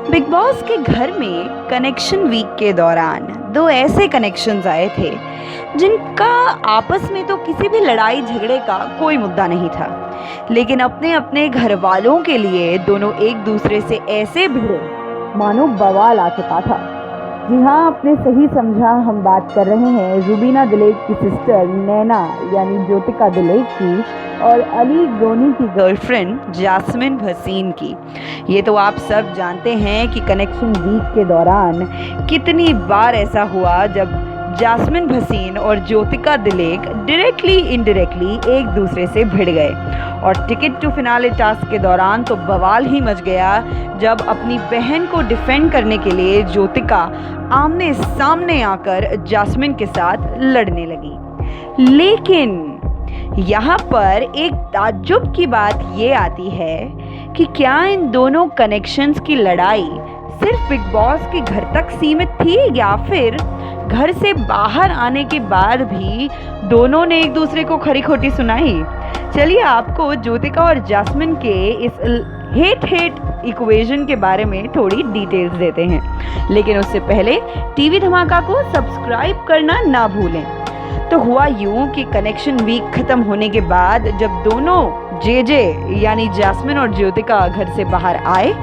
Big boss के घर में कनेक्शन वीक के दौरान दो ऐसे कनेक्शंस आए थे जिनका आपस में तो किसी भी लड़ाई झगड़े का कोई मुद्दा नहीं था। लेकिन अपने अपने घर वालों के लिए दोनों एक दूसरे से ऐसे भिड़े मानो बवाल आ चुका था। जी हाँ, आपने सही समझा, हम बात कर रहे हैं रुबीना दिलेक की सिस्टर नैना यानी ज्योतिका दिलेक की और अली गोनी की गर्लफ्रेंड जास्मिन भसीन की। ये तो आप सब जानते हैं कि कनेक्शन वीक के दौरान कितनी बार ऐसा हुआ जब जास्मिन भसीन और ज्योतिका दिलेक डायरेक्टली इनडायरेक्टली एक दूसरे से भिड़ गए। और टिकट टू फिनाले टास्क के दौरान तो बवाल ही मच गया जब अपनी बहन को डिफेंड करने के लिए ज्योतिका आमने सामने आकर जास्मिन के साथ लड़ने लगी। लेकिन यहाँ पर एक ताज्जुब की बात ये आती है कि क्या इन दोनों कनेक्शंस की लड़ाई सिर्फ बिग बॉस के घर तक सीमित थी या फिर घर से बाहर आने के बाद भी दोनों ने एक दूसरे को खरी खोटी सुनाई। चलिए आपको ज्योतिका और जास्मिन के इस हेट इक्वेशन के बारे में थोड़ी डिटेल्स देते हैं, लेकिन उससे पहले टीवी धमाका को सब्सक्राइब करना ना भूलें। तो हुआ यूं कि कनेक्शन वीक खत्म होने के बाद जब दोनों जे यानी जास्मिन और ज्योतिका घर से बाहर आए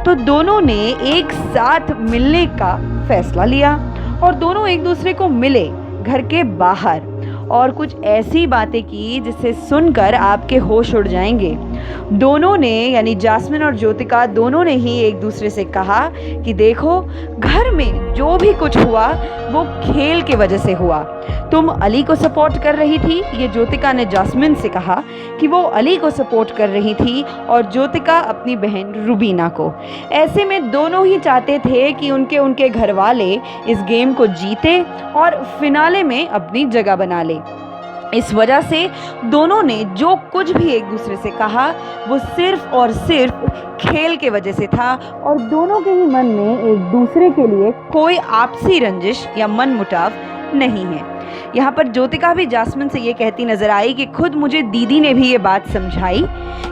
तो दोनों ने एक साथ मिलने का फैसला लिया और दोनों एक दूसरे को मिले घर के बाहर और कुछ ऐसी बातें की जिसे सुनकर आपके होश उड़ जाएंगे। दोनों ने यानी जास्मिन और ज्योतिका दोनों ने ही एक दूसरे से कहा कि देखो, घर में जो भी कुछ हुआ वो खेल के वजह से हुआ। तुम अली को सपोर्ट कर रही थी, ये ज्योतिका ने जास्मिन से कहा कि वो अली को सपोर्ट कर रही थी और ज्योतिका अपनी बहन रुबीना को। ऐसे में दोनों ही चाहते थे कि उनके घर वाले इस गेम को जीते और फिनाले में अपनी जगह बना ले। इस वजह से दोनों ने जो कुछ भी एक दूसरे से कहा वो सिर्फ और सिर्फ खेल के वजह से था और दोनों के ही मन में एक दूसरे के लिए कोई आपसी रंजिश या मनमुटाव नहीं है। यहाँ पर ज्योतिका भी जास्मिन से ये कहती नजर आई कि खुद मुझे दीदी ने भी ये बात समझाई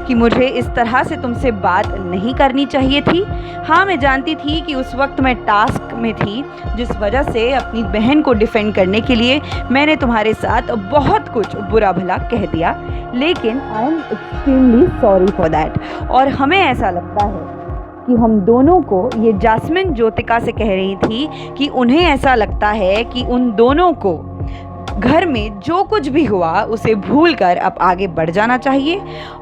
कि मुझे इस तरह से तुमसे बात नहीं करनी चाहिए थी। हाँ, मैं जानती थी कि उस वक्त मैं टास्क में थी, जिस वजह से अपनी बहन को डिफेंड करने के लिए मैंने तुम्हारे साथ बहुत कुछ बुरा भला कह दिया, लेकिन I am extremely sorry for that. और हमें ऐसा लगता है कि हम दोनों को, ये जास्मिन ज्योतिका से कह रही थी कि उन्हें ऐसा लगता है कि उन दोनों को घर में जो कुछ भी हुआ उसे भूलकर अब आगे बढ़ जाना चाहिए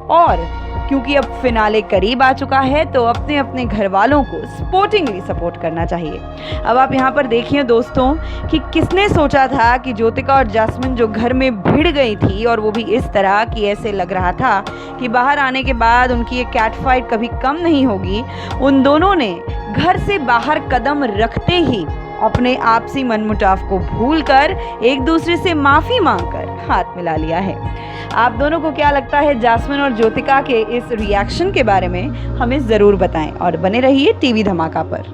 और क्योंकि अब फिनाले करीब आ चुका है तो अपने अपने घर वालों को स्पोर्टिंगली सपोर्ट करना चाहिए। अब आप यहाँ पर देखिए दोस्तों कि किसने सोचा था कि ज्योतिका और जास्मिन जो घर में भिड़ गई थी और वो भी इस तरह कि ऐसे लग रहा था कि बाहर आने के बाद उनकी ये कैट फाइट कभी कम नहीं होगी, उन दोनों ने घर से बाहर कदम रखते ही अपने आपसी मनमुटाव को भूलकर एक दूसरे से माफ़ी मांगकर हाथ मिला लिया है। आप दोनों को क्या लगता है जास्मिन और ज्योतिका के इस रिएक्शन के बारे में हमें ज़रूर बताएं और बने रहिए टीवी धमाका पर।